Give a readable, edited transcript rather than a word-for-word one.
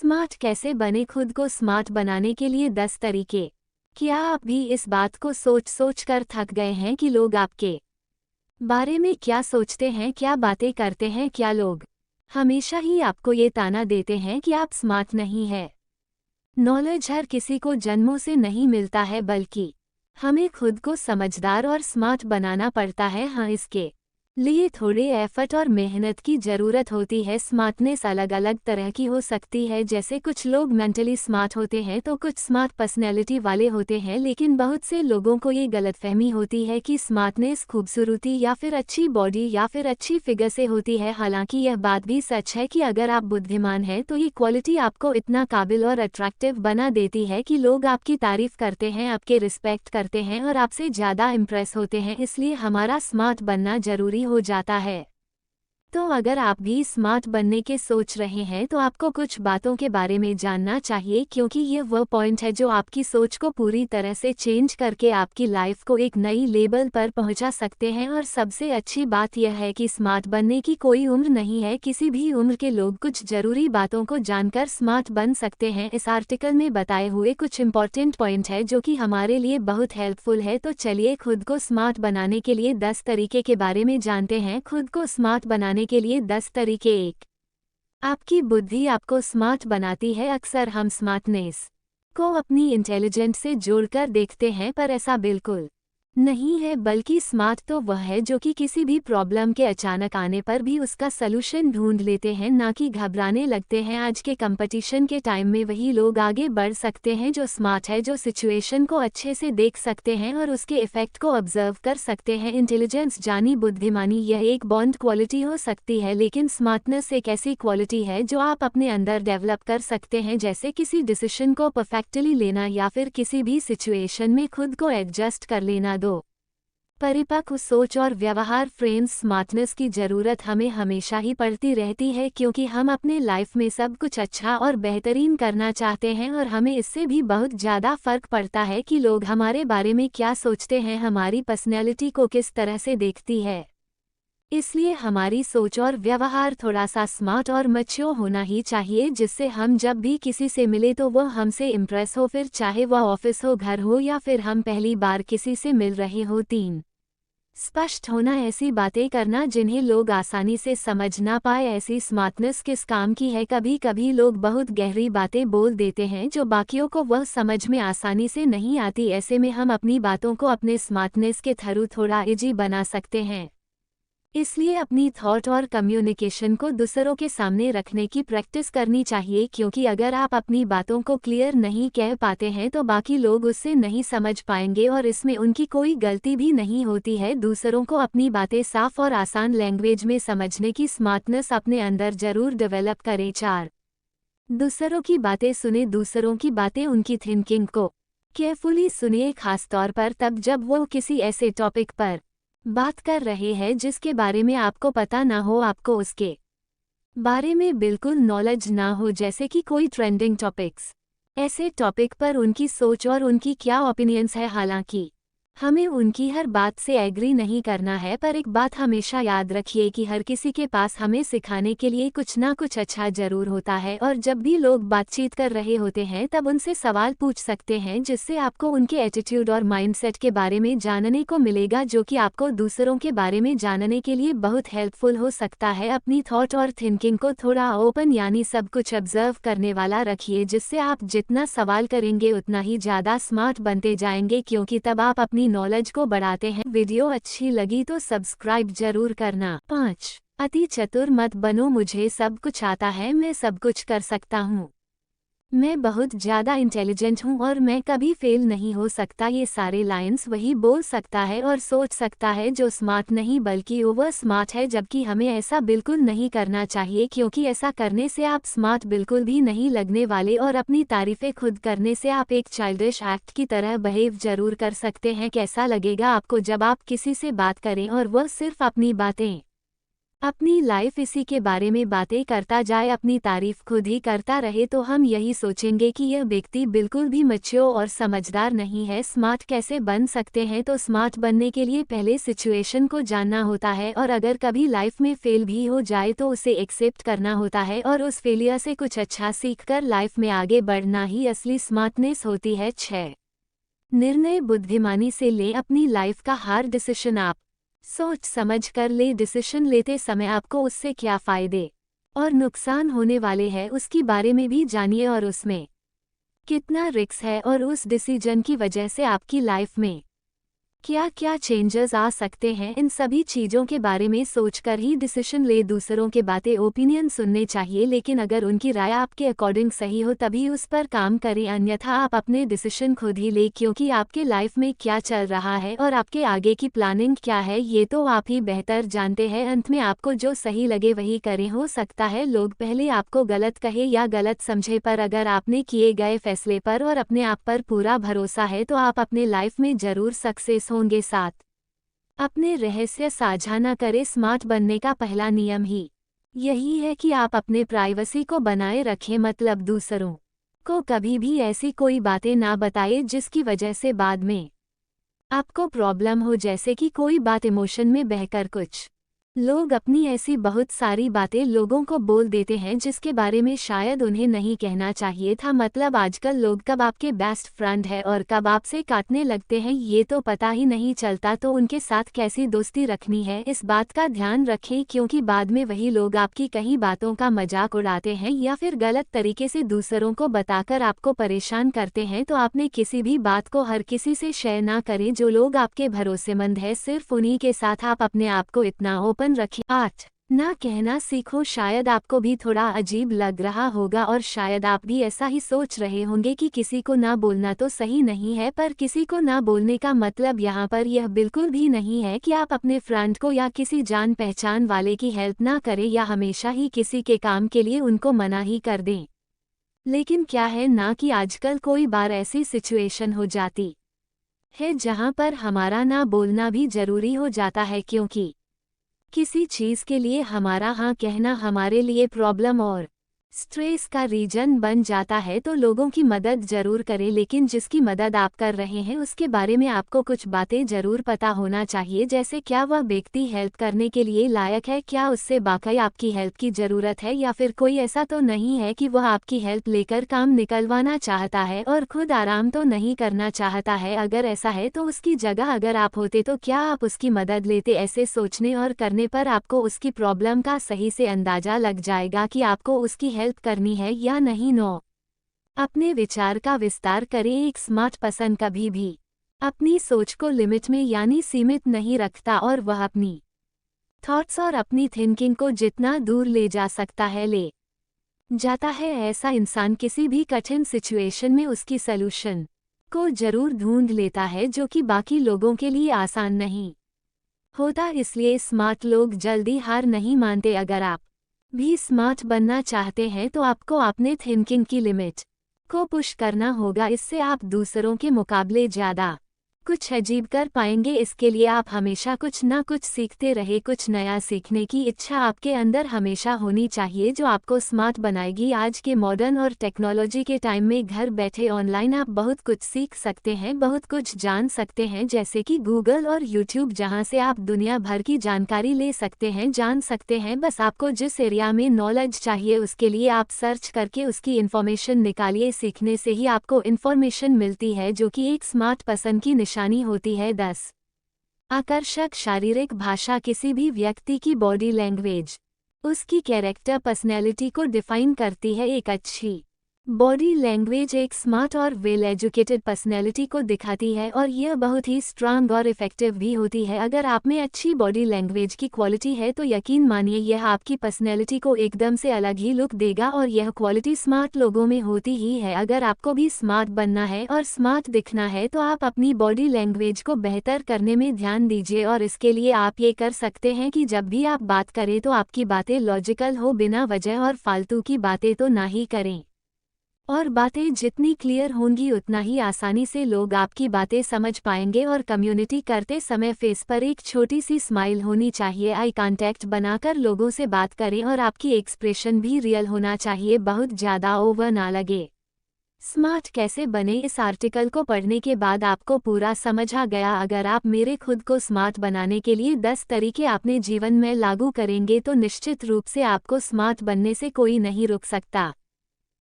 Smart कैसे बने, खुद को स्मार्ट बनाने के लिए 10 तरीके। क्या आप भी इस बात को सोच सोच कर थक गए हैं कि लोग आपके बारे में क्या सोचते हैं, क्या बातें करते हैं? क्या लोग हमेशा ही आपको ये ताना देते हैं कि आप स्मार्ट नहीं है। नॉलेज हर किसी को जन्मों से नहीं मिलता है, बल्कि हमें खुद को समझदार और स्मार्ट बनाना पड़ता है। हाँ, इसके लिए थोड़े एफर्ट और मेहनत की ज़रूरत होती है। स्मार्टनेस अलग अलग तरह की हो सकती है, जैसे कुछ लोग मेंटली स्मार्ट होते हैं तो कुछ स्मार्ट पर्सनैलिटी वाले होते हैं। लेकिन बहुत से लोगों को ये गलतफहमी होती है कि स्मार्टनेस खूबसूरती या फिर अच्छी बॉडी या फिर अच्छी फिगर से होती है। हालांकि यह बात भी सच है कि अगर आप बुद्धिमान हैं तो ये क्वालिटी आपको इतना काबिल और अट्रैक्टिव बना देती है कि लोग आपकी तारीफ करते हैं, आपके रिस्पेक्ट करते हैं और आपसे ज़्यादा इम्प्रेस होते हैं। इसलिए हमारा स्मार्ट बनना ज़रूरी हो जाता है। तो अगर आप भी स्मार्ट बनने के सोच रहे हैं तो आपको कुछ बातों के बारे में जानना चाहिए, क्योंकि ये वो पॉइंट है जो आपकी सोच को पूरी तरह से चेंज करके आपकी लाइफ को एक नई लेवल पर पहुंचा सकते हैं। और सबसे अच्छी बात यह है कि स्मार्ट बनने की कोई उम्र नहीं है। किसी भी उम्र के लोग कुछ जरूरी बातों को जानकर स्मार्ट बन सकते हैं। इस आर्टिकल में बताए हुए कुछ इंपॉर्टेंट पॉइंट है जो कि हमारे लिए बहुत हेल्पफुल है। तो चलिए खुद को स्मार्ट बनाने के लिए 10 तरीके के बारे में जानते हैं। खुद को स्मार्ट बनाने के लिए 10 तरीके। 1, आपकी बुद्धि आपको स्मार्ट बनाती है। अक्सर हम स्मार्टनेस को अपनी इंटेलिजेंट से जोड़कर देखते हैं, पर ऐसा बिल्कुल नहीं है। बल्कि स्मार्ट तो वह है जो कि किसी भी प्रॉब्लम के अचानक आने पर भी उसका सलूशन ढूंढ लेते हैं, ना कि घबराने लगते हैं। आज के कंपटीशन के टाइम में वही लोग आगे बढ़ सकते हैं जो स्मार्ट है, जो सिचुएशन को अच्छे से देख सकते हैं और उसके इफेक्ट को ऑब्जर्व कर सकते हैं। इंटेलिजेंस जानी बुद्धिमानी, यह एक बॉन्ड क्वालिटी हो सकती है, लेकिन स्मार्टनेस एक ऐसी क्वालिटी है जो आप अपने अंदर डेवलप कर सकते हैं, जैसे किसी डिसीजन को परफेक्टली लेना या फिर किसी भी सिचुएशन में खुद को एडजस्ट कर लेना। परिपक्व सोच और व्यवहार फ्रेम्स। स्मार्टनेस की ज़रूरत हमें हमेशा ही पड़ती रहती है, क्योंकि हम अपने लाइफ में सब कुछ अच्छा और बेहतरीन करना चाहते हैं और हमें इससे भी बहुत ज़्यादा फ़र्क पड़ता है कि लोग हमारे बारे में क्या सोचते हैं, हमारी पर्सनैलिटी को किस तरह से देखती है। इसलिए हमारी सोच और व्यवहार थोड़ा सा स्मार्ट और मैच्योर होना ही चाहिए, जिससे हम जब भी किसी से मिले तो वह हमसे इम्प्रेस हो, फिर चाहे वह ऑफिस हो, घर हो या फिर हम पहली बार किसी से मिल रहे हो। 3, स्पष्ट होना, ऐसी बातें करना जिन्हें लोग आसानी से समझ ना पाए। ऐसी स्मार्टनेस किस काम की है? कभी कभी लोग बहुत गहरी बातें बोल देते हैं जो बाकियों को वह समझ में आसानी से नहीं आती। ऐसे में हम अपनी बातों को अपने स्मार्टनेस के थ्रू थोड़ा इजी बना सकते हैं। इसलिए अपनी थॉट और कम्युनिकेशन को दूसरों के सामने रखने की प्रैक्टिस करनी चाहिए, क्योंकि अगर आप अपनी बातों को क्लियर नहीं कह पाते हैं तो बाकी लोग उससे नहीं समझ पाएंगे और इसमें उनकी कोई गलती भी नहीं होती है। दूसरों को अपनी बातें साफ और आसान लैंग्वेज में समझने की स्मार्टनेस अपने अंदर जरूर डेवलप करें। 4, दूसरों की बातें सुने। दूसरों की बातें, उनकी थिंकिंग को केयरफुली सुनिए, खासतौर पर तब जब वो किसी ऐसे टॉपिक पर बात कर रहे हैं जिसके बारे में आपको पता ना हो, आपको उसके बारे में बिल्कुल नॉलेज ना हो, जैसे कि कोई ट्रेंडिंग टॉपिक्स। ऐसे टॉपिक पर उनकी सोच और उनकी क्या ओपिनियंस है। हालांकि हमें उनकी हर बात से एग्री नहीं करना है, पर एक बात हमेशा याद रखिए कि हर किसी के पास हमें सिखाने के लिए कुछ ना कुछ अच्छा जरूर होता है। और जब भी लोग बातचीत कर रहे होते हैं तब उनसे सवाल पूछ सकते हैं, जिससे आपको उनके एटीट्यूड और माइंडसेट के बारे में जानने को मिलेगा, जो कि आपको दूसरों के बारे में जानने के लिए बहुत हेल्पफुल हो सकता है। अपनी थॉट और थिंकिंग को थोड़ा ओपन यानी सब कुछ ऑब्जर्व करने वाला रखिए, जिससे आप जितना सवाल करेंगे उतना ही ज़्यादा स्मार्ट बनते जाएंगे, क्योंकि तब आप अपनी नॉलेज को बढ़ाते हैं। वीडियो अच्छी लगी तो सब्सक्राइब जरूर करना। 5, अति चतुर मत बनो। मुझे सब कुछ आता है, मैं सब कुछ कर सकता हूँ, मैं बहुत ज़्यादा इंटेलिजेंट हूँ और मैं कभी फेल नहीं हो सकता। ये सारे लाइंस वही बोल सकता है और सोच सकता है जो स्मार्ट नहीं बल्कि ओवर स्मार्ट है, जबकि हमें ऐसा बिल्कुल नहीं करना चाहिए, क्योंकि ऐसा करने से आप स्मार्ट बिल्कुल भी नहीं लगने वाले और अपनी तारीफें खुद करने से आप एक चाइल्डिश एक्ट की तरह बिहेव जरूर कर सकते हैं। कैसा लगेगा आपको जब आप किसी से बात करें और वह सिर्फ अपनी बातें अपनी लाइफ इसी के बारे में बातें करता जाए, अपनी तारीफ खुद ही करता रहे, तो हम यही सोचेंगे कि यह व्यक्ति बिल्कुल भी मैच्योर और समझदार नहीं है। स्मार्ट कैसे बन सकते हैं? तो स्मार्ट बनने के लिए पहले सिचुएशन को जानना होता है, और अगर कभी लाइफ में फेल भी हो जाए तो उसे एक्सेप्ट करना होता है और उस फेलियर से कुछ अच्छा सीखकर लाइफ में आगे बढ़ना ही असली स्मार्टनेस होती है। 6 निर्णय बुद्धिमानी से लें अपनी लाइफ का हर डिसीजन आप सोच समझ कर ले। डिसीजन लेते समय आपको उससे क्या फ़ायदे और नुकसान होने वाले हैं उसके बारे में भी जानिए, और उसमें कितना रिस्क है, और उस डिसीजन की वजह से आपकी लाइफ में क्या क्या चेंजेस आ सकते हैं। इन सभी चीज़ों के बारे में सोचकर ही डिसीजन ले। दूसरों के बातें ओपिनियन सुनने चाहिए, लेकिन अगर उनकी राय आपके अकॉर्डिंग सही हो तभी उस पर काम करें, अन्यथा आप अपने डिसीजन खुद ही ले, क्योंकि आपके लाइफ में क्या चल रहा है और आपके आगे की प्लानिंग क्या है ये तो आप ही बेहतर जानते हैं। अंत में आपको जो सही लगे वही करें। हो सकता है लोग पहले आपको गलत कहे या गलत समझे, पर अगर आपने किए गए फैसले पर और अपने आप पर पूरा भरोसा है तो आप अपने लाइफ में जरूर सक्सेस होंगे। साथ अपने रहस्य साझा न करें। स्मार्ट बनने का पहला नियम ही यही है कि आप अपने प्राइवेसी को बनाए रखें, मतलब दूसरों को कभी भी ऐसी कोई बातें ना बताएं जिसकी वजह से बाद में आपको प्रॉब्लम हो, जैसे कि कोई बात इमोशन में बहकर कुछ लोग अपनी ऐसी बहुत सारी बातें लोगों को बोल देते हैं जिसके बारे में शायद उन्हें नहीं कहना चाहिए था। मतलब आजकल लोग कब आपके बेस्ट फ्रेंड है और कब आपसे काटने लगते हैं ये तो पता ही नहीं चलता, तो उनके साथ कैसी दोस्ती रखनी है इस बात का ध्यान रखें, क्योंकि बाद में वही लोग आपकी कई बातों का मजाक उड़ाते हैं या फिर गलत तरीके से दूसरों को बताकर आपको परेशान करते हैं। तो आपने किसी भी बात को हर किसी से शेयर ना करें। जो लोग आपके भरोसेमंद है सिर्फ उन्हीं के साथ आप अपने आप को इतना ओपन रखिए। 8 ना कहना सीखो। शायद आपको भी थोड़ा अजीब लग रहा होगा और शायद आप भी ऐसा ही सोच रहे होंगे कि किसी को ना बोलना तो सही नहीं है, पर किसी को ना बोलने का मतलब यहाँ पर यह बिल्कुल भी नहीं है कि आप अपने फ्रेंड को या किसी जान पहचान वाले की हेल्प ना करें या हमेशा ही किसी के काम के लिए उनको मना ही कर दें। लेकिन क्या है ना कि आजकल कोई बार ऐसी सिचुएशन हो जाती है जहाँ पर हमारा ना बोलना भी जरूरी हो जाता है, क्योंकि किसी चीज़ के लिए हमारा हाँ कहना हमारे लिए प्रॉब्लम और स्ट्रेस का रीजन बन जाता है। तो लोगों की मदद जरूर करें, लेकिन जिसकी मदद आप कर रहे हैं उसके बारे में आपको कुछ बातें जरूर पता होना चाहिए, जैसे क्या वह व्यक्ति हेल्प करने के लिए लायक है, क्या उससे वाकई आपकी हेल्प की ज़रूरत है, या फिर कोई ऐसा तो नहीं है कि वह आपकी हेल्प लेकर काम निकलवाना चाहता है और खुद आराम तो नहीं करना चाहता है। अगर ऐसा है तो उसकी जगह अगर आप होते तो क्या आप उसकी मदद लेते? ऐसे सोचने और करने पर आपको उसकी प्रॉब्लम का सही से अंदाज़ा लग जाएगा कि आपको उसकी हेल्प करनी है या नहीं। 9 अपने विचार का विस्तार करें। एक स्मार्ट पर्सन कभी भी अपनी सोच को लिमिट में यानी सीमित नहीं रखता, और वह अपनी थॉट्स और अपनी थिंकिंग को जितना दूर ले जा सकता है ले जाता है। ऐसा इंसान किसी भी कठिन सिचुएशन में उसकी सलूशन को जरूर ढूंढ लेता है, जो कि बाकी लोगों के लिए आसान नहीं होता। इसलिए स्मार्ट लोग जल्दी हार नहीं मानते। अगर आप भी स्मार्ट बनना चाहते हैं तो आपको अपने थिंकिंग की लिमिट को पुश करना होगा, इससे आप दूसरों के मुकाबले ज़्यादा कुछ अजीब कर पाएंगे। इसके लिए आप हमेशा कुछ ना कुछ सीखते रहे। कुछ नया सीखने की इच्छा आपके अंदर हमेशा होनी चाहिए जो आपको स्मार्ट बनाएगी। आज के मॉडर्न और टेक्नोलॉजी के टाइम में घर बैठे ऑनलाइन आप बहुत कुछ सीख सकते हैं, बहुत कुछ जान सकते हैं, जैसे कि गूगल और यूट्यूब, जहां से आप दुनिया भर की जानकारी ले सकते हैं, जान सकते हैं। बस आपको जिस एरिया में नॉलेज चाहिए उसके लिए आप सर्च करके उसकी इन्फॉर्मेशन निकालिए। सीखने से ही आपको इन्फॉर्मेशन मिलती है, जो कि एक स्मार्ट पर्सन की निशानी होती है। 10 आकर्षक शारीरिक भाषा। किसी भी व्यक्ति की बॉडी लैंग्वेज उसकी कैरेक्टर पर्सनैलिटी को डिफाइन करती है। एक अच्छी बॉडी लैंग्वेज एक स्मार्ट और वेल एजुकेटेड पर्सनैलिटी को दिखाती है, और यह बहुत ही स्ट्रांग और इफेक्टिव भी होती है। अगर आप में अच्छी बॉडी लैंग्वेज की क्वालिटी है तो यकीन मानिए यह आपकी पर्सनैलिटी को एकदम से अलग ही लुक देगा, और यह क्वालिटी स्मार्ट लोगों में होती ही है। अगर आपको भी स्मार्ट बनना है और स्मार्ट दिखना है तो आप अपनी बॉडी लैंग्वेज को बेहतर करने में ध्यान दीजिए, और इसके लिए आप ये कर सकते हैं कि जब भी आप बात करें तो आपकी बातें लॉजिकल हो, बिना वजह और फालतू की बातें तो ना ही करें। और बातें जितनी क्लियर होंगी उतना ही आसानी से लोग आपकी बातें समझ पाएंगे। और कम्युनिटी करते समय फेस पर एक छोटी सी स्माइल होनी चाहिए। आई कांटेक्ट बनाकर लोगों से बात करें और आपकी एक्सप्रेशन भी रियल होना चाहिए, बहुत ज़्यादा ओवर ना लगे। स्मार्ट कैसे बने, इस आर्टिकल को पढ़ने के बाद आपको पूरा समझ आ गया। अगर आप मेरे खुद को स्मार्ट बनाने के लिए 10 तरीके अपने जीवन में लागू करेंगे तो निश्चित रूप से आपको स्मार्ट बनने से कोई नहीं रोक सकता।